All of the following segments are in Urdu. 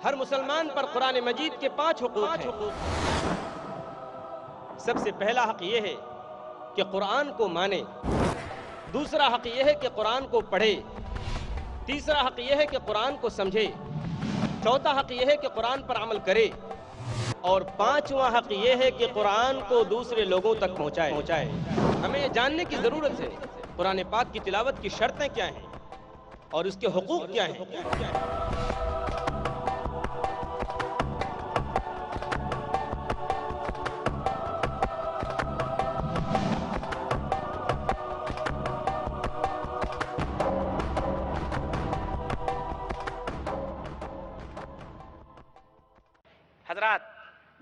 ہر مسلمان پر قرآن مجید کے 5 حقوق ہیں۔ سب سے پہلا حق یہ ہے کہ قرآن کو مانے، دوسرا حق یہ ہے کہ قرآن کو پڑھے، تیسرا حق یہ ہے کہ قرآن کو سمجھے، چوتھا حق یہ ہے کہ قرآن پر عمل کرے، اور 5واں حق یہ ہے کہ قرآن کو دوسرے لوگوں تک پہنچائے۔ ہمیں یہ جاننے کی ضرورت ہے قرآن پاک کی تلاوت کی شرطیں کیا ہیں اور اس کے حقوق کیا ہیں۔ حضرات،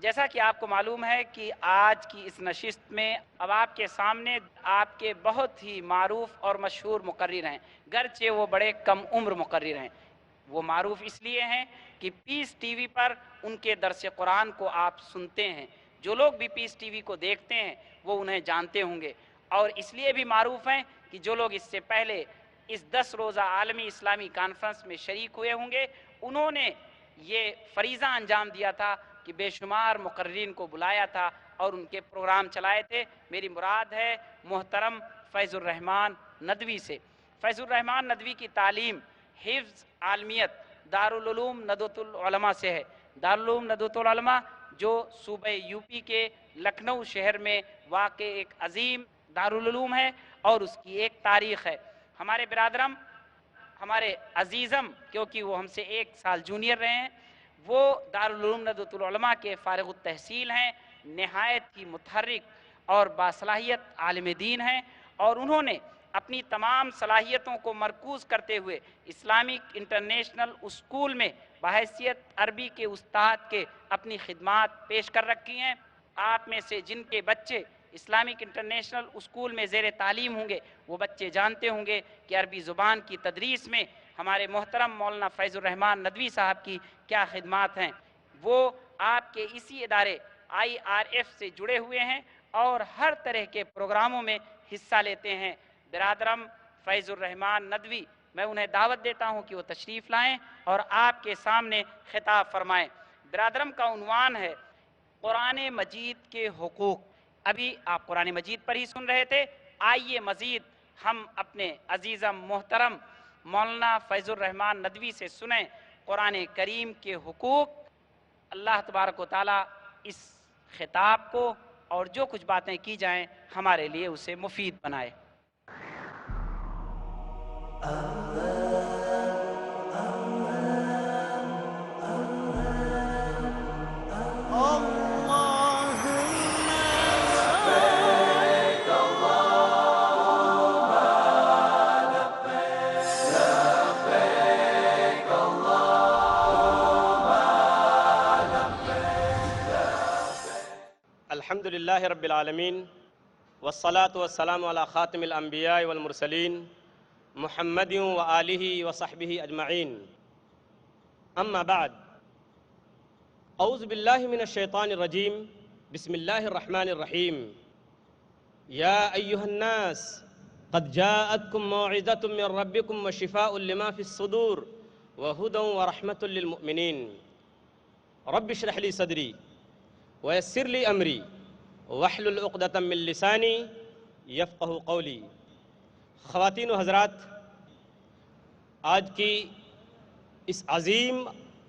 جیسا کہ آپ کو معلوم ہے کہ آج کی اس نشست میں اب آپ کے سامنے آپ کے بہت ہی معروف اور مشہور مقرر ہیں، گرچہ وہ بڑے کم عمر مقرر ہیں۔ وہ معروف اس لیے ہیں کہ پیس ٹی وی پر ان کے درس قرآن کو آپ سنتے ہیں۔ جو لوگ بھی پیس ٹی وی کو دیکھتے ہیں وہ انہیں جانتے ہوں گے، اور اس لیے بھی معروف ہیں کہ جو لوگ اس سے پہلے اس 10 روزہ عالمی اسلامی کانفرنس میں شریک ہوئے ہوں گے، انہوں نے یہ فریضہ انجام دیا تھا کہ بے شمار مقررین کو بلایا تھا اور ان کے پروگرام چلائے تھے۔ میری مراد ہے محترم فیض الرحمان ندوی سے۔ فیض الرحمان ندوی کی تعلیم حفظ عالمیت دارالعلوم ندوۃ العلماء سے ہے۔ دارالعلوم ندوۃ العلماء جو صوبہ یو پی کے لکھنؤ شہر میں واقع ایک عظیم دارالعلوم ہے اور اس کی ایک تاریخ ہے۔ ہمارے برادرم، ہمارے عزیزم، کیونکہ وہ ہم سے 1 سال جونیئر رہے ہیں، وہ دارالعلوم ندوۃ العلماء کے فارغ التحصیل ہیں، نہایت ہی متحرک اور باصلاحیت عالم دین ہیں، اور انہوں نے اپنی تمام صلاحیتوں کو مرکوز کرتے ہوئے اسلامک انٹرنیشنل اسکول میں بحیثیت عربی کے استاد کے اپنی خدمات پیش کر رکھی ہیں۔ آپ میں سے جن کے بچے اسلامک انٹرنیشنل اسکول میں زیر تعلیم ہوں گے، وہ بچے جانتے ہوں گے کہ عربی زبان کی تدریس میں ہمارے محترم مولانا فیض الرحمان ندوی صاحب کی کیا خدمات ہیں۔ وہ آپ کے اسی ادارے IRF سے جڑے ہوئے ہیں اور ہر طرح کے پروگراموں میں حصہ لیتے ہیں۔ برادرم فیض الرحمان ندوی، میں انہیں دعوت دیتا ہوں کہ وہ تشریف لائیں اور آپ کے سامنے خطاب فرمائیں۔ برادرم کا عنوان ہے قرآن مجید کے حقوق۔ ابھی آپ قرآن مجید پر ہی سن رہے تھے، آئیے مزید ہم اپنے عزیزم محترم مولانا فیض الرحمان ندوی سے سنیں قرآن کریم کے حقوق۔ اللہ تبارک و تعالیٰ اس خطاب کو اور جو کچھ باتیں کی جائیں ہمارے لیے اسے مفید بنائے۔ الحمد للہ رب العالمین والصلاة والسلام علی خاتم الانبیاء والمرسلین محمد وآلہ وصحبہ اجمعین، اما بعد، اعوذ باللہ من الشیطان الرجیم، بسم اللہ الرحمن الرحیم۔ یا ایہا الناس قد جاءتکم موعظۃ من ربکم وشفاء لما فی الصدور وہدی ورحمۃ للمؤمنین۔ رب اشرح لی صدری ویسر لی امری واحلل عقدۃ من لسانی یفقہوا قولی۔ خواتین و حضرات، آج کی اس عظیم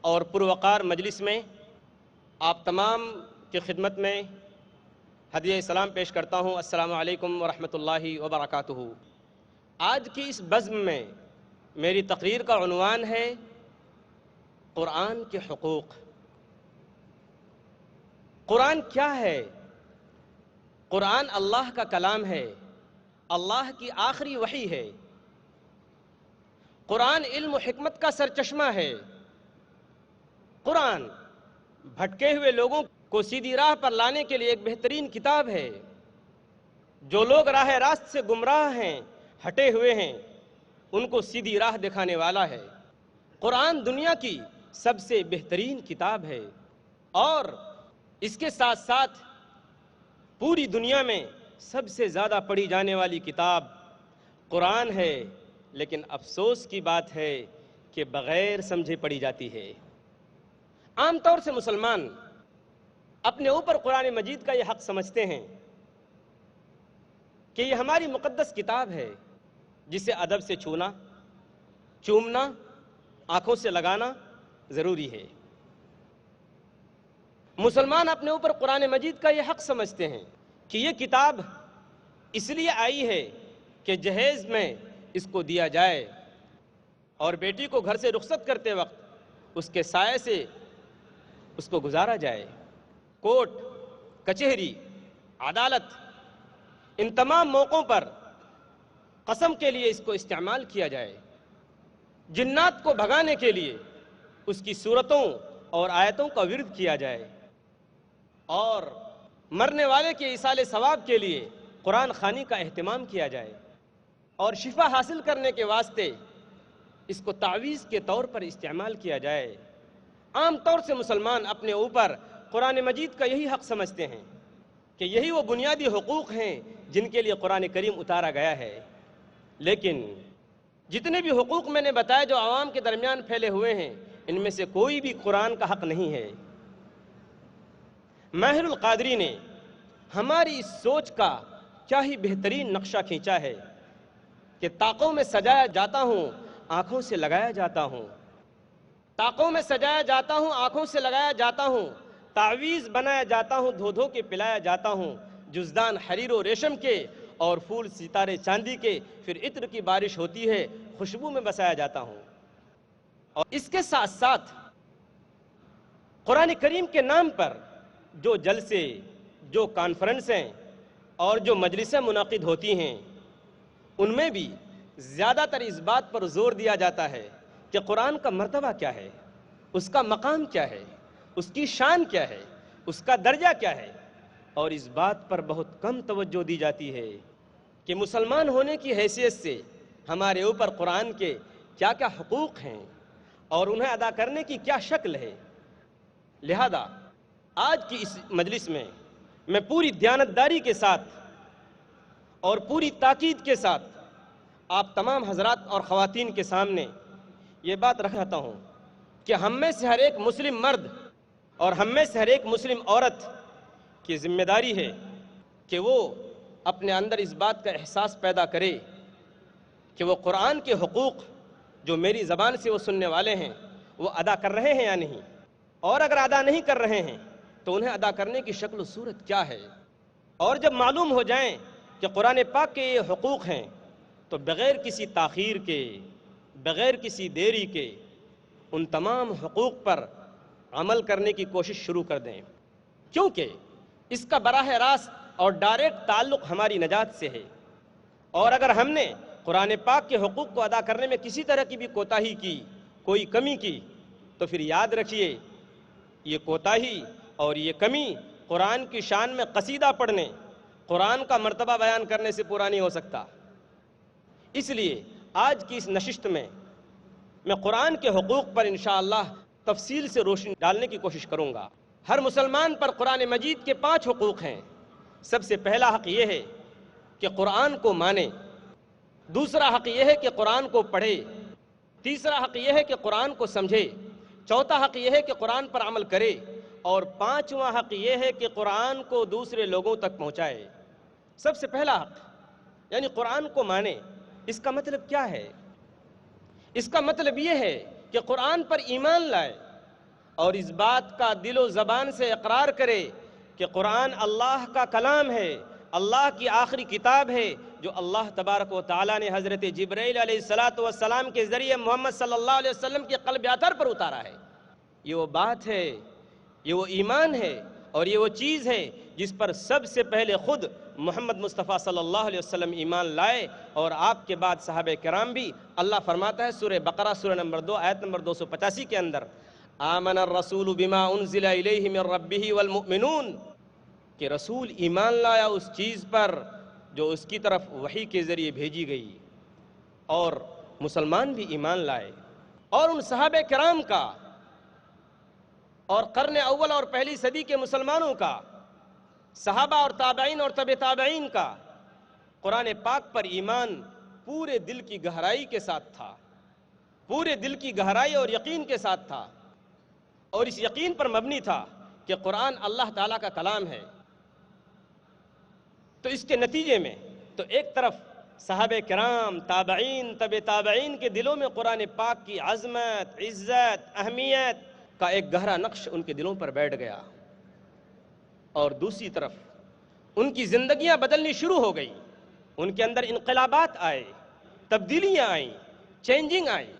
اور پروقار مجلس میں آپ تمام کی خدمت میں ہدیہ سلام پیش کرتا ہوں۔ السلام علیکم ورحمۃ اللہ وبرکاتہ۔ آج کی اس بزم میں میری تقریر کا عنوان ہے قرآن کے حقوق۔ قرآن کیا ہے؟ قرآن اللہ کا کلام ہے، اللہ کی آخری وحی ہے۔ قرآن علم و حکمت کا سرچشمہ ہے۔ قرآن بھٹکے ہوئے لوگوں کو سیدھی راہ پر لانے کے لیے ایک بہترین کتاب ہے۔ جو لوگ راہ راست سے گمراہ ہیں، ہٹے ہوئے ہیں، ان کو سیدھی راہ دکھانے والا ہے۔ قرآن دنیا کی سب سے بہترین کتاب ہے، اور اس کے ساتھ ساتھ پوری دنیا میں سب سے زیادہ پڑھی جانے والی کتاب قرآن ہے، لیکن افسوس کی بات ہے کہ بغیر سمجھے پڑھی جاتی ہے۔ عام طور سے مسلمان اپنے اوپر قرآن مجید کا یہ حق سمجھتے ہیں کہ یہ ہماری مقدس کتاب ہے جسے ادب سے چھونا، چومنا، آنکھوں سے لگانا ضروری ہے۔ مسلمان اپنے اوپر قرآن مجید کا یہ حق سمجھتے ہیں کہ یہ کتاب اس لیے آئی ہے کہ جہیز میں اس کو دیا جائے اور بیٹی کو گھر سے رخصت کرتے وقت اس کے سائے سے اس کو گزارا جائے۔ کورٹ، کچہری، عدالت، ان تمام موقعوں پر قسم کے لیے اس کو استعمال کیا جائے۔ جنات کو بھگانے کے لیے اس کی صورتوں اور آیتوں کا ورد کیا جائے، اور مرنے والے کے ایصال ثواب کے لیے قرآن خوانی کا اہتمام کیا جائے، اور شفا حاصل کرنے کے واسطے اس کو تعویذ کے طور پر استعمال کیا جائے۔ عام طور سے مسلمان اپنے اوپر قرآن مجید کا یہی حق سمجھتے ہیں کہ یہی وہ بنیادی حقوق ہیں جن کے لیے قرآن کریم اتارا گیا ہے۔ لیکن جتنے بھی حقوق میں نے بتائے جو عوام کے درمیان پھیلے ہوئے ہیں، ان میں سے کوئی بھی قرآن کا حق نہیں ہے۔ ماہر القادری نے ہماری اس سوچ کا کیا ہی بہترین نقشہ کھینچا ہے کہ طاقوں میں سجایا جاتا ہوں، آنکھوں سے لگایا جاتا ہوں۔ طاقوں میں سجایا جاتا ہوں، آنکھوں سے لگایا جاتا ہوں، تعویذ بنایا جاتا ہوں، دھو دھو کے پلایا جاتا ہوں، جزدان حریر و ریشم کے اور پھول ستارے چاندی کے، پھر عطر کی بارش ہوتی ہے، خوشبو میں بسایا جاتا ہوں۔ اور اس کے ساتھ ساتھ قرآن کریم کے نام پر جو جلسے، جو کانفرنسیں اور جو مجلسیں منعقد ہوتی ہیں، ان میں بھی زیادہ تر اس بات پر زور دیا جاتا ہے کہ قرآن کا مرتبہ کیا ہے، اس کا مقام کیا ہے، اس کی شان کیا ہے، اس کا درجہ کیا ہے، اور اس بات پر بہت کم توجہ دی جاتی ہے کہ مسلمان ہونے کی حیثیت سے ہمارے اوپر قرآن کے کیا کیا حقوق ہیں اور انہیں ادا کرنے کی کیا شکل ہے۔ لہذا آج کی اس مجلس میں میں پوری دیانتداری کے ساتھ اور پوری تاکید کے ساتھ آپ تمام حضرات اور خواتین کے سامنے یہ بات رکھتا ہوں کہ ہم میں سے ہر ایک مسلم مرد اور ہم میں سے ہر ایک مسلم عورت کی ذمہ داری ہے کہ وہ اپنے اندر اس بات کا احساس پیدا کرے کہ وہ قرآن کے حقوق جو میری زبان سے وہ سننے والے ہیں وہ ادا کر رہے ہیں یا نہیں، اور اگر ادا نہیں کر رہے ہیں تو انہیں ادا کرنے کی شکل و صورت کیا ہے۔ اور جب معلوم ہو جائیں کہ قرآن پاک کے یہ حقوق ہیں تو بغیر کسی تاخیر کے، بغیر کسی دیری کے ان تمام حقوق پر عمل کرنے کی کوشش شروع کر دیں، کیونکہ اس کا براہ راست اور ڈائریکٹ تعلق ہماری نجات سے ہے۔ اور اگر ہم نے قرآن پاک کے حقوق کو ادا کرنے میں کسی طرح کی بھی کوتاہی کی، کوئی کمی کی، تو پھر یاد رکھیے یہ کوتاہی اور یہ کمی قرآن کی شان میں قصیدہ پڑھنے، قرآن کا مرتبہ بیان کرنے سے پورا نہیں ہو سکتا۔ اس لیے آج کی اس نشست میں قرآن کے حقوق پر انشاءاللہ تفصیل سے روشنی ڈالنے کی کوشش کروں گا۔ ہر مسلمان پر قرآن مجید کے 5 حقوق ہیں۔ سب سے پہلا حق یہ ہے کہ قرآن کو مانے، دوسرا حق یہ ہے کہ قرآن کو پڑھے، تیسرا حق یہ ہے کہ قرآن کو سمجھے، چوتھا حق یہ ہے کہ قرآن پر عمل کرے، اور 5واں حق یہ ہے کہ قرآن کو دوسرے لوگوں تک پہنچائے۔ سب سے پہلا حق یعنی قرآن کو مانے، اس کا مطلب کیا ہے؟ اس کا مطلب یہ ہے کہ قرآن پر ایمان لائے اور اس بات کا دل و زبان سے اقرار کرے کہ قرآن اللہ کا کلام ہے، اللہ کی آخری کتاب ہے جو اللہ تبارک و تعالیٰ نے حضرت جبرائیل علیہ السلام کے ذریعے محمد صلی اللہ علیہ وسلم کے قلب اطہر پر اتارا ہے۔ یہ وہ بات ہے، یہ وہ ایمان ہے اور یہ وہ چیز ہے جس پر سب سے پہلے خود محمد مصطفیٰ صلی اللہ علیہ وسلم ایمان لائے، اور آپ کے بعد صحابہ کرام بھی۔ اللہ فرماتا ہے سورہ بقرہ سورہ نمبر 2 آیت نمبر 285 کے اندر، آمن الرسول بما انزل الیہ من ربہ والمؤمنون، کہ رسول ایمان لایا اس چیز پر جو اس کی طرف وحی کے ذریعے بھیجی گئی، اور مسلمان بھی ایمان لائے۔ اور ان صحابہ کرام کا اور قرن اول اور پہلی صدی کے مسلمانوں کا، صحابہ اور تابعین اور تبع تابعین کا قرآن پاک پر ایمان پورے دل کی گہرائی کے ساتھ تھا، پورے دل کی گہرائی اور یقین کے ساتھ تھا۔ اور اس یقین پر مبنی تھا کہ قرآن اللہ تعالیٰ کا کلام ہے، تو اس کے نتیجے میں تو ایک طرف صحابہ کرام، تابعین، تبع تابعین کے دلوں میں قرآن پاک کی عظمت، عزت، اہمیت کا ایک گہرا نقش ان کے دلوں پر بیٹھ گیا، اور دوسری طرف ان کی زندگیاں بدلنی شروع ہو گئی، ان کے اندر انقلابات آئے، تبدیلیاں آئیں، چینجنگ آئی،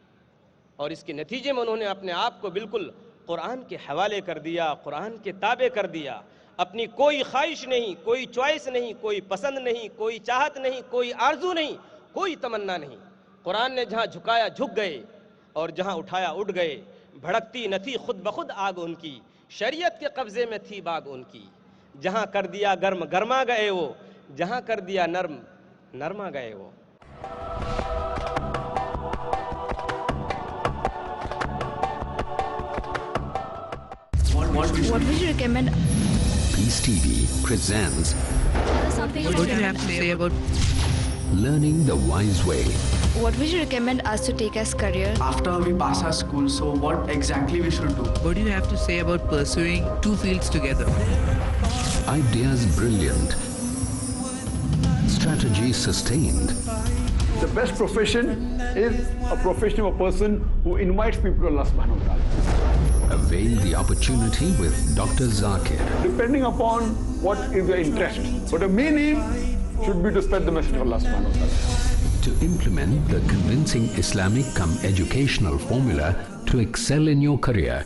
اور اس کے نتیجے میں انہوں نے اپنے آپ کو بالکل قرآن کے حوالے کر دیا، قرآن کے تابع کر دیا، اپنی کوئی خواہش نہیں، کوئی چوائس نہیں، کوئی پسند نہیں، کوئی چاہت نہیں، کوئی آرزو نہیں، کوئی تمنا نہیں۔ قرآن نے جہاں جھکایا جھک گئے، اور جہاں اٹھایا اٹھ گئے۔ بھڑکتی نہ تھی خود بخود آگ ان کی، شریعت کے قبضے میں تھی باغ ان کی۔ جہاں کر دیا گرم گرما گئے وہ، جہاں کر دیا نرم نرما گئے وہ۔ What would you recommend? Peace TV presents Something What do you have to say about Learning the Wise Way. What would you recommend us to take as career? After we pass our school, so what exactly we should do? what do you have to say about pursuing two fields together? Ideas brilliant. Strategy sustained. The best profession is a profession of a person who invites people to Allah subhanahu wa ta'ala. Avail the opportunity with Dr. Zakir. Depending upon what is your interest. But the main aim should be to spread the message of Allah subhanahu wa ta'ala. To implement the convincing Islamic educational formula to excel in your career.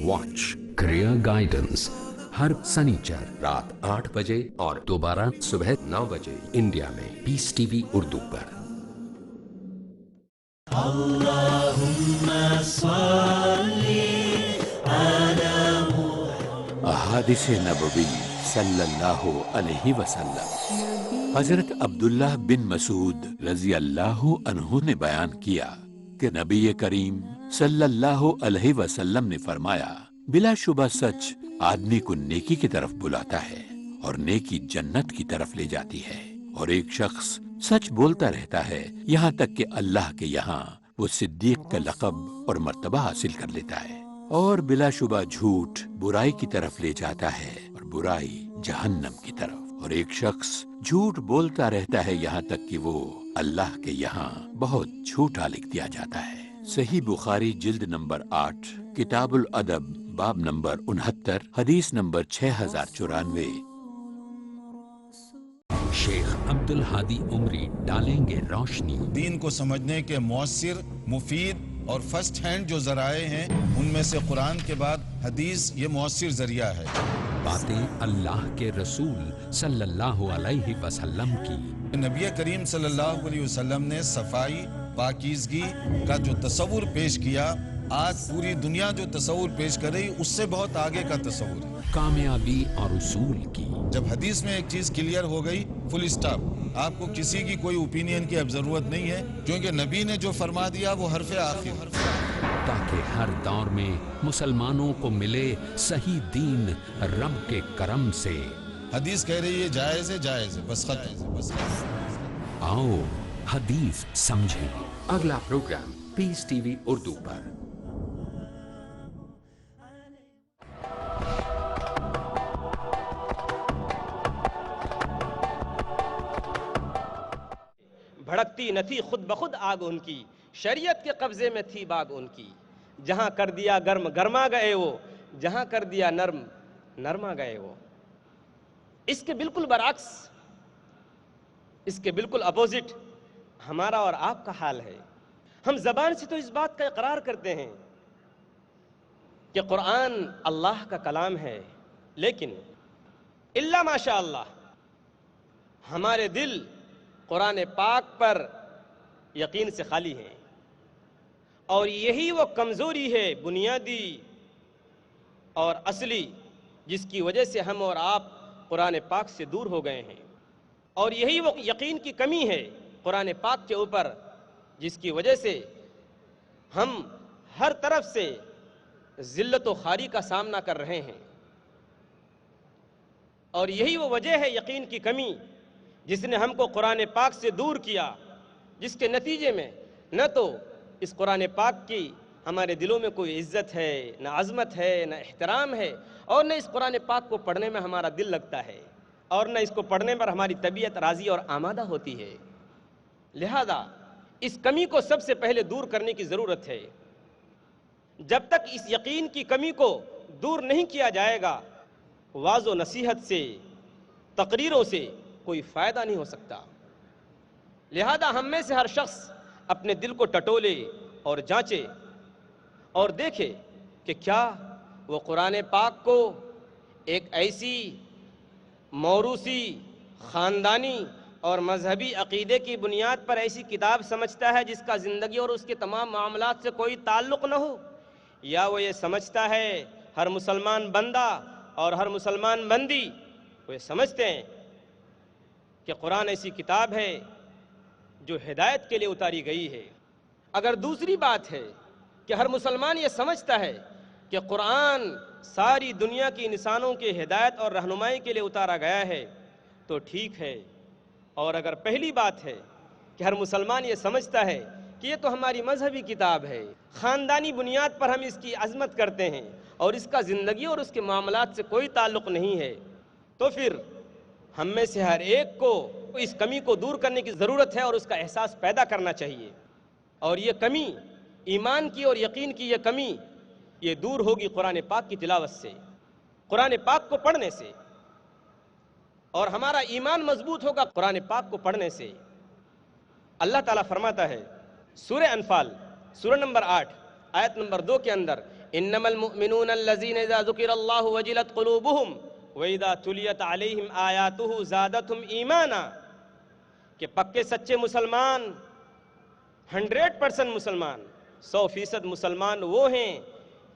Watch Career Guidance. ہر سنیچر رات 8 بجے اور دوبارہ صبح 9 بجے انڈیا میں پیس ٹی وی اردو پر۔ احادیث نبوی صلی اللہ علیہ وسلم۔ حضرت عبداللہ بن مسعود رضی اللہ عنہ نے بیان کیا کہ نبی کریم صلی اللہ علیہ وسلم نے فرمایا، بلا شبہ سچ آدمی کو نیکی کی طرف بلاتا ہے اور نیکی جنت کی طرف لے جاتی ہے، اور ایک شخص سچ بولتا رہتا ہے یہاں تک کہ اللہ کے یہاں وہ صدیق کا لقب اور مرتبہ حاصل کر لیتا ہے، اور بلا شبہ جھوٹ برائی کی طرف لے جاتا ہے اور برائی جہنم کی طرف، اور ایک شخص جھوٹ بولتا رہتا ہے یہاں تک کہ وہ اللہ کے یہاں بہت جھوٹا لکھ دیا جاتا ہے۔ صحیح بخاری جلد نمبر 8 کتاب الادب باب نمبر 69 حدیث نمبر 6094۔ شیخ عبد الحادی عمری ڈالیں گے روشنی۔ دین کو سمجھنے کے مؤثر، مفید اور فرسٹ ہینڈ جو ذرائع ہیں ان میں سے قرآن کے بعد حدیث یہ مؤثر ذریعہ ہے۔ باتیں اللہ کے رسول صلی اللہ علیہ وسلم کی۔ نبی کریم صلی اللہ علیہ وسلم نے صفائی، پاکیزگی کا جو تصور پیش کیا، آج پوری دنیا جو تصور پیش کر رہی اس سے بہت آگے کا تصور ہے۔ کامیابی اور اصول کی۔ جب حدیث میں ایک چیز کلیئر ہو گئی، فل اسٹاپ، آپ کو کسی کی کوئی اوپینین کی اب ضرورت نہیں ہے، کیونکہ نبی نے جو فرما دیا وہ حرف آخر، تاکہ ہر دور میں مسلمانوں کو ملے صحیح دین رب کے کرم سے۔ حدیث کہہ رہی ہے جائز ہے، جائز ہے، بس ختم۔ آؤ حدیث سمجھیں۔ اگلا پروگرام پیس ٹی وی اردو پر۔ بھڑکتی نہ تھی خود بخود آگ ان کی، شریعت کے قبضے میں تھی باغ ان کی۔ جہاں کر دیا گرم گرما گئے وہ، جہاں کر دیا نرم نرما گئے وہ۔ اس کے بالکل برعکس، اس کے بالکل اپوزٹ ہمارا اور آپ کا حال ہے۔ ہم زبان سے تو اس بات کا اقرار کرتے ہیں کہ قرآن اللہ کا کلام ہے، لیکن الا ماشاء اللہ ہمارے دل قرآن پاک پر یقین سے خالی ہیں، اور یہی وہ کمزوری ہے بنیادی اور اصلی جس کی وجہ سے ہم اور آپ قرآن پاک سے دور ہو گئے ہیں، اور یہی وہ یقین کی کمی ہے قرآن پاک کے اوپر جس کی وجہ سے ہم ہر طرف سے ذلت و خواری کا سامنا کر رہے ہیں، اور یہی وہ وجہ ہے یقین کی کمی جس نے ہم کو قرآن پاک سے دور کیا، جس کے نتیجے میں نہ تو اس قرآن پاک کی ہمارے دلوں میں کوئی عزت ہے، نہ عظمت ہے، نہ احترام ہے، اور نہ اس قرآن پاک کو پڑھنے میں ہمارا دل لگتا ہے، اور نہ اس کو پڑھنے پر ہماری طبیعت راضی اور آمادہ ہوتی ہے۔ لہذا اس کمی کو سب سے پہلے دور کرنے کی ضرورت ہے۔ جب تک اس یقین کی کمی کو دور نہیں کیا جائے گا، واعظ و نصیحت سے، تقریروں سے کوئی فائدہ نہیں ہو سکتا۔ لہذا ہم میں سے ہر شخص اپنے دل کو ٹٹولے اور جانچے اور دیکھے کہ کیا وہ قرآن پاک کو ایک ایسی موروثی، خاندانی اور مذہبی عقیدے کی بنیاد پر ایسی کتاب سمجھتا ہے جس کا زندگی اور اس کے تمام معاملات سے کوئی تعلق نہ ہو، یا وہ یہ سمجھتا ہے ہر مسلمان بندہ اور ہر مسلمان بندی وہ یہ سمجھتے ہیں کہ قرآن ایسی کتاب ہے جو ہدایت کے لیے اتاری گئی ہے۔ اگر دوسری بات ہے کہ ہر مسلمان یہ سمجھتا ہے کہ قرآن ساری دنیا کی انسانوں کے ہدایت اور رہنمائی کے لیے اتارا گیا ہے تو ٹھیک ہے، اور اگر پہلی بات ہے کہ ہر مسلمان یہ سمجھتا ہے کہ یہ تو ہماری مذہبی کتاب ہے، خاندانی بنیاد پر ہم اس کی عظمت کرتے ہیں اور اس کا زندگی اور اس کے معاملات سے کوئی تعلق نہیں ہے، تو پھر ہم میں سے ہر ایک کو اس کمی کو دور کرنے کی ضرورت ہے اور اس کا احساس پیدا کرنا چاہیے۔ اور یہ کمی، ایمان کی اور یقین کی یہ کمی، یہ دور ہوگی قرآن پاک کی تلاوت سے، قرآن پاک کو پڑھنے سے، اور ہمارا ایمان مضبوط ہوگا قرآن پاک کو پڑھنے سے۔ اللہ تعالیٰ فرماتا ہے سورہ انفال، سورہ نمبر 8 آیت نمبر 2 کے اندر، انما المؤمنون الذین اذا ذکر اللہ وجلت قلوبہم وَإِذَا تُلِيَتْ عَلَيْهِمْ آيَاتُهُ زَادَتْهُمْ إِيمَانًا، کہ پکے سچے مسلمان، 100% مسلمان، 100% مسلمان وہ ہیں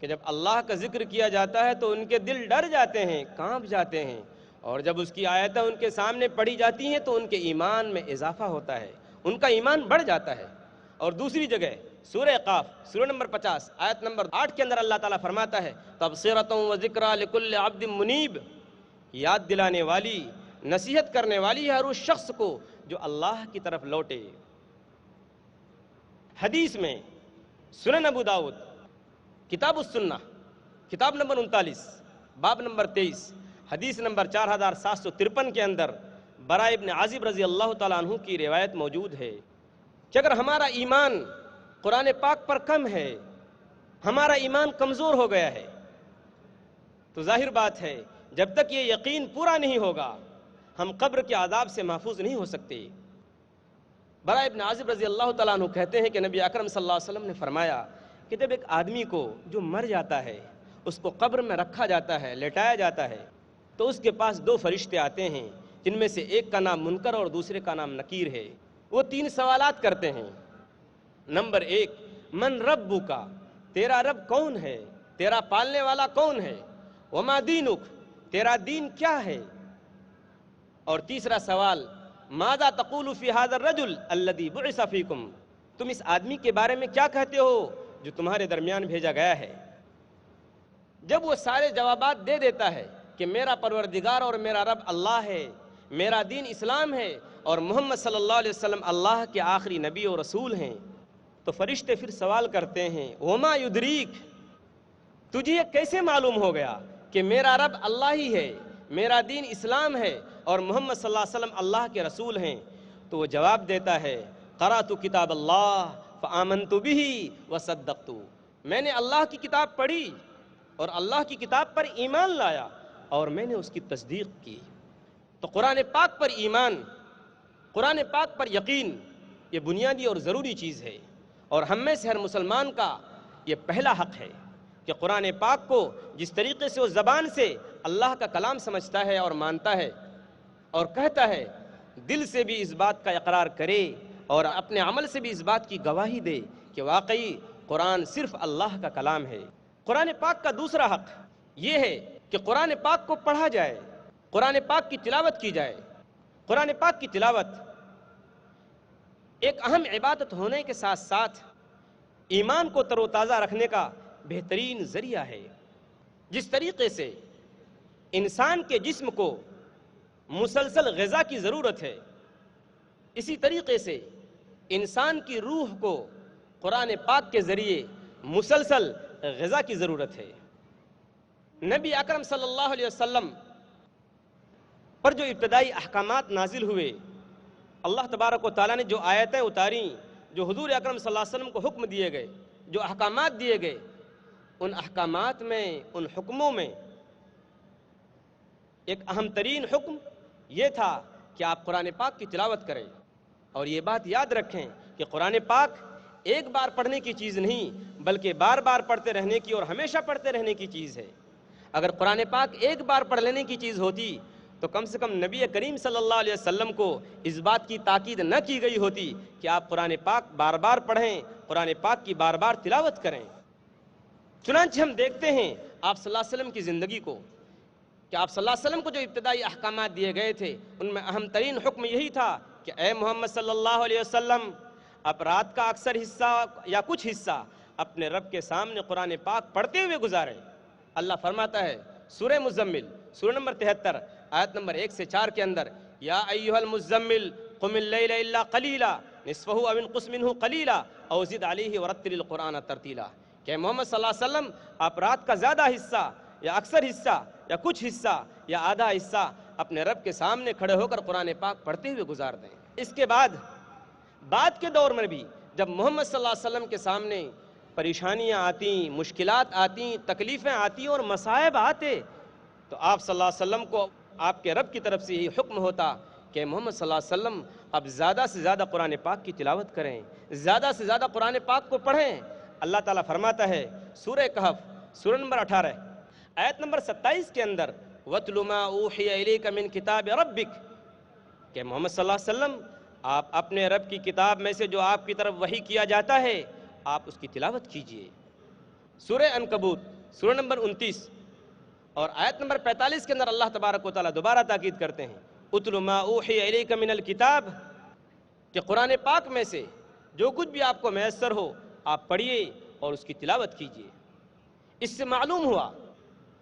کہ جب اللہ کا ذکر کیا جاتا ہے تو ان کے دل ڈر جاتے ہیں، کانپ جاتے ہیں، اور جب اس کی آیتیں ان کے سامنے پڑھی جاتی ہیں تو ان کے ایمان میں اضافہ ہوتا ہے، ان کا ایمان بڑھ جاتا ہے۔ اور دوسری جگہ سورہ قاف، سورہ نمبر 50 آیت نمبر 8 کے اندر اللہ تعالیٰ فرماتا ہے تبصرۃ وذکریٰ لکل عبد منیب، یاد دلانے والی، نصیحت کرنے والی ہے ہر اس شخص کو جو اللہ کی طرف لوٹے۔ حدیث میں سنن ابو داؤد کتاب السنہ، کتاب نمبر 39 باب نمبر 23 حدیث نمبر 4753 کے اندر براء ابن عازب رضی اللہ تعالیٰ عنہ کی روایت موجود ہے کہ اگر ہمارا ایمان قرآن پاک پر کم ہے، ہمارا ایمان کمزور ہو گیا ہے، تو ظاہر بات ہے جب تک یہ یقین پورا نہیں ہوگا ہم قبر کے عذاب سے محفوظ نہیں ہو سکتے۔ براء ابن عازب رضی اللہ تعالیٰ عنہ کہتے ہیں کہ نبی اکرم صلی اللہ علیہ وسلم نے فرمایا کہ جب ایک آدمی کو جو مر جاتا ہے اس کو قبر میں رکھا جاتا ہے، لٹایا جاتا ہے، تو اس کے پاس 2 فرشتے آتے ہیں جن میں سے ایک کا نام منکر اور دوسرے کا نام نکیر ہے۔ وہ 3 سوالات کرتے ہیں۔ نمبر 1، من ربک، تیرا رب کون ہے، تیرا پالنے والا کون ہے، وما دینک، تیرا دین کیا ہے، اور تیسرا سوال ماذا تقول فی ھذا الرجل الذی بعث فیکم، تم اس آدمی کے بارے میں کیا کہتے ہو جو تمہارے درمیان بھیجا گیا ہے۔ جب وہ سارے جوابات دے دیتا ہے کہ میرا پروردگار اور میرا رب اللہ ہے، میرا دین اسلام ہے، اور محمد صلی اللہ علیہ وسلم اللہ کے آخری نبی و رسول ہیں، تو فرشتے پھر سوال کرتے ہیں وما یدریک، تجھے یہ کیسے معلوم ہو گیا کہ میرا رب اللہ ہی ہے، میرا دین اسلام ہے، اور محمد صلی اللہ علیہ وسلم اللہ کے رسول ہیں؟ تو وہ جواب دیتا ہے قرأت کتاب اللہ فآمنت بہ وصدقت، میں نے اللہ کی کتاب پڑھی اور اللہ کی کتاب پر ایمان لایا اور میں نے اس کی تصدیق کی۔ تو قرآن پاک پر ایمان، قرآن پاک پر یقین، یہ بنیادی اور ضروری چیز ہے، اور ہم میں سے ہر مسلمان کا یہ پہلا حق ہے کہ قرآن پاک کو جس طریقے سے وہ زبان سے اللہ کا کلام سمجھتا ہے اور مانتا ہے اور کہتا ہے، دل سے بھی اس بات کا اقرار کرے اور اپنے عمل سے بھی اس بات کی گواہی دے کہ واقعی قرآن صرف اللہ کا کلام ہے۔ قرآن پاک کا دوسرا حق یہ ہے کہ قرآن پاک کو پڑھا جائے، قرآن پاک کی تلاوت کی جائے۔ قرآن پاک کی تلاوت ایک اہم عبادت ہونے کے ساتھ ساتھ ایمان کو تر و تازہ رکھنے کا بہترین ذریعہ ہے۔ جس طریقے سے انسان کے جسم کو مسلسل غذا کی ضرورت ہے، اسی طریقے سے انسان کی روح کو قرآن پاک کے ذریعے مسلسل غذا کی ضرورت ہے۔ نبی اکرم صلی اللہ علیہ وسلم پر جو ابتدائی احکامات نازل ہوئے، اللہ تبارک و تعالیٰ نے جو آیتیں اتاریں، جو حضور اکرم صلی اللہ علیہ وسلم کو حکم دیے گئے، جو احکامات دیے گئے، ان احکامات میں، ان حکموں میں ایک اہم ترین حکم یہ تھا کہ آپ قرآن پاک کی تلاوت کریں۔ اور یہ بات یاد رکھیں کہ قرآن پاک ایک بار پڑھنے کی چیز نہیں، بلکہ بار بار پڑھتے رہنے کی اور ہمیشہ پڑھتے رہنے کی چیز ہے۔ اگر قرآن پاک ایک بار پڑھ لینے کی چیز ہوتی تو کم سے کم نبی کریم صلی اللہ علیہ وسلم کو اس بات کی تاکید نہ کی گئی ہوتی کہ آپ قرآن پاک بار بار پڑھیں، قرآن پاک کی بار بار تلاوت کریں۔ چنانچہ ہم دیکھتے ہیں آپ صلی اللہ علیہ وسلم کی زندگی کو کہ آپ صلی اللہ علیہ وسلم کو جو ابتدائی احکامات دیے گئے تھے، ان میں اہم ترین حکم یہی تھا کہ اے محمد صلی اللہ علیہ وسلم، آپ رات کا اکثر حصہ یا کچھ حصہ اپنے رب کے سامنے قرآن پاک پڑھتے ہوئے گزاریں۔ اللہ فرماتا ہے سورہ مزمل، سورہ نمبر 73 آیت نمبر 1 سے 4 کے اندر، یا ایھا المزمل قم اللیل الا قلیلا نصفہ او انقص منہ قلیلا او زد علیہ ورتل القرآن ترتیلا، کہ محمد صلی اللہ علیہ وسلم آپ رات کا زیادہ حصہ یا اکثر حصہ یا کچھ حصہ یا آدھا حصہ اپنے رب کے سامنے کھڑے ہو کر قرآن پاک پڑھتے ہوئے گزار دیں۔ اس کے بعد کے دور میں بھی جب محمد صلی اللہ علیہ وسلم کے سامنے پریشانیاں آتیں، مشکلات آتیں، تکلیفیں آتیں اور مصائب آتے، تو آپ صلی اللہ علیہ وسلم کو آپ کے رب کی طرف سے یہ حکم ہوتا کہ محمد صلی اللہ علیہ وسلم اب زیادہ سے زیادہ قرآن پاک کی تلاوت کریں، زیادہ سے زیادہ قرآن پاک کو پڑھیں۔ اللہ تعالیٰ فرماتا ہے سورہ کہف، سورہ نمبر 18 آیت نمبر 27 کے اندر، وَاتْلُ مَا أُوحِيَ إِلَيْكَ مِنْ كِتَابِ رَبِّكَ، کہ محمد صلی اللہ علیہ وسلم آپ اپنے رب کی کتاب میں سے جو آپ کی طرف وحی کیا جاتا ہے آپ اس کی تلاوت کیجئے۔ سورہ عنکبوت، سورہ نمبر 29 اور آیت نمبر 45 کے اندر اللہ تبارک و تعالیٰ دوبارہ تاکید کرتے ہیں، اتل ما اوحی الیک من الکتاب، کہ قرآن پاک میں سے جو کچھ بھی آپ کو میسر ہو آپ پڑھیے اور اس کی تلاوت کیجئے۔ اس سے معلوم ہوا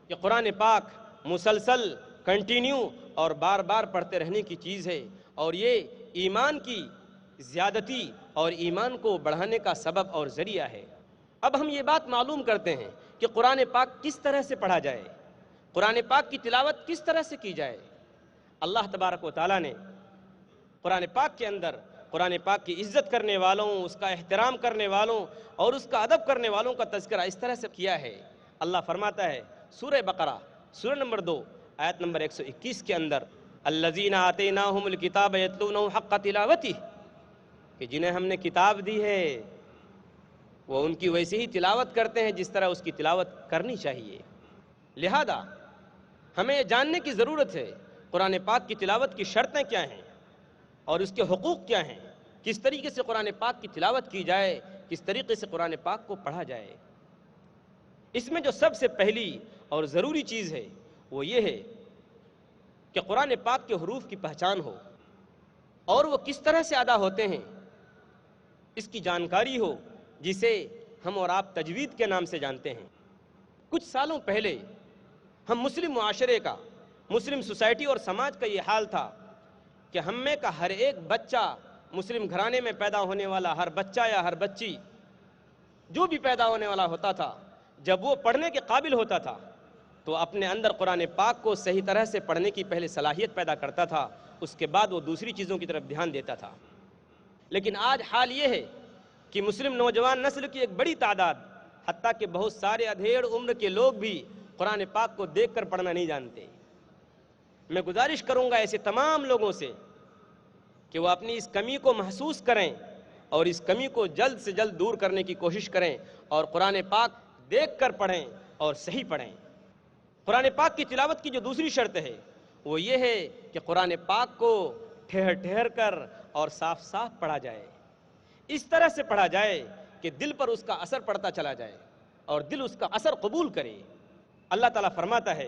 کہ قرآن پاک مسلسل، کنٹینیو اور بار بار پڑھتے رہنے کی چیز ہے، اور یہ ایمان کی زیادتی اور ایمان کو بڑھانے کا سبب اور ذریعہ ہے۔ اب ہم یہ بات معلوم کرتے ہیں کہ قرآن پاک کس طرح سے پڑھا جائے، قرآن پاک کی تلاوت کس طرح سے کی جائے۔ اللہ تبارک و تعالیٰ نے قرآن پاک کے اندر قرآن پاک کی عزت کرنے والوں، اس کا احترام کرنے والوں اور اس کا ادب کرنے والوں کا تذکرہ اس طرح سے کیا ہے۔ اللہ فرماتا ہے سورہ بقرہ، سورہ نمبر 2 آیت نمبر 121 کے اندر، الذین آتیناہم الکتاب یتلونہ حق تلاوتہ، کہ جنہیں ہم نے کتاب دی ہے وہ ان کی ویسے ہی تلاوت کرتے ہیں جس طرح اس کی تلاوت کرنی چاہیے۔ لہذا ہمیں یہ جاننے کی ضرورت ہے قرآن پاک کی تلاوت کی شرطیں کیا ہیں اور اس کے حقوق کیا ہیں، کس طریقے سے قرآن پاک کی تلاوت کی جائے، کس طریقے سے قرآن پاک کو پڑھا جائے۔ اس میں جو سب سے پہلی اور ضروری چیز ہے وہ یہ ہے کہ قرآن پاک کے حروف کی پہچان ہو اور وہ کس طرح سے ادا ہوتے ہیں اس کی جانکاری ہو، جسے ہم اور آپ تجوید کے نام سے جانتے ہیں۔ کچھ سالوں پہلے ہم مسلم معاشرے کا، مسلم سوسائٹی اور سماج کا یہ حال تھا کہ ہم میں کا ہر ایک بچہ، مسلم گھرانے میں پیدا ہونے والا ہر بچہ یا ہر بچی جو بھی پیدا ہونے والا ہوتا تھا، جب وہ پڑھنے کے قابل ہوتا تھا تو اپنے اندر قرآن پاک کو صحیح طرح سے پڑھنے کی پہلے صلاحیت پیدا کرتا تھا، اس کے بعد وہ دوسری چیزوں کی طرف دھیان دیتا تھا۔ لیکن آج حال یہ ہے کہ مسلم نوجوان نسل کی ایک بڑی تعداد، حتیٰ کہ بہت سارے ادھیڑ عمر کے لوگ بھی قرآن پاک کو دیکھ کر پڑھنا نہیں جانتے۔ میں گزارش کروں گا ایسے تمام لوگوں سے کہ وہ اپنی اس کمی کو محسوس کریں اور اس کمی کو جلد سے جلد دور کرنے کی کوشش کریں اور قرآن پاک دیکھ کر پڑھیں اور صحیح پڑھیں۔ قرآن پاک کی تلاوت کی جو دوسری شرط ہے وہ یہ ہے کہ قرآن پاک کو ٹھہر ٹھہر کر اور صاف صاف پڑھا جائے، اس طرح سے پڑھا جائے کہ دل پر اس کا اثر پڑتا چلا جائے اور دل اس کا اثر قبول کرے۔ اللہ تعالیٰ فرماتا ہے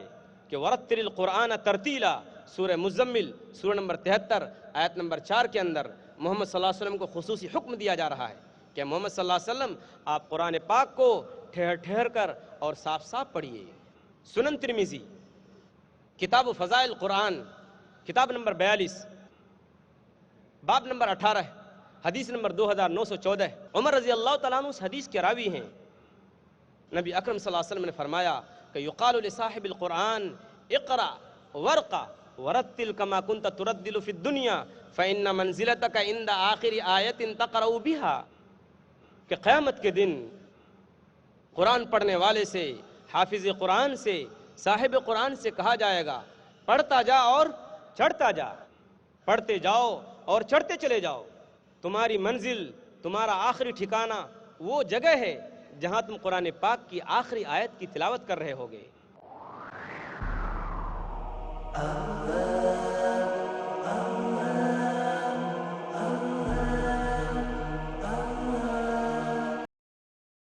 کہ وَرَتِّلِ الْقُرْآنَ تَرْتِیلًا، سورہ مزمل، سورہ نمبر 73 آیت نمبر 4 کے اندر محمد صلی اللہ علیہ وسلم کو خصوصی حکم دیا جا رہا ہے کہ محمد صلی اللہ علیہ وسلم آپ قرآن پاک کو ٹھہر ٹھہر کر اور صاف صاف پڑھیے۔ سنن ترمذی، کتاب فضائل قرآن، کتاب نمبر 42، باب نمبر 18، حدیث نمبر 2914، عمر رضی اللہ تعالیٰ عنہ اس حدیث کے راوی ہیں نبی اکرم صلی اللہ علیہ وسلم نے فرمایا کہ یقال لصاحب القرآن اقرأ ورقا ورتل کما کنت تردل فی الدنیا فإن منزلتک عند آخر آیت تقرأ بها، کہ قیامت کے دن قرآن پڑھنے والے سے، حافظ قرآن سے، صاحب قرآن سے کہا جائے گا پڑھتا جا اور چڑھتا جا، پڑھتے جاؤ اور چڑھتے چلے جاؤ، تمہاری منزل، تمہارا آخری ٹھکانہ وہ جگہ ہے جہاں تم قرآن پاک کی آخری آیت کی تلاوت کر رہے ہوگے۔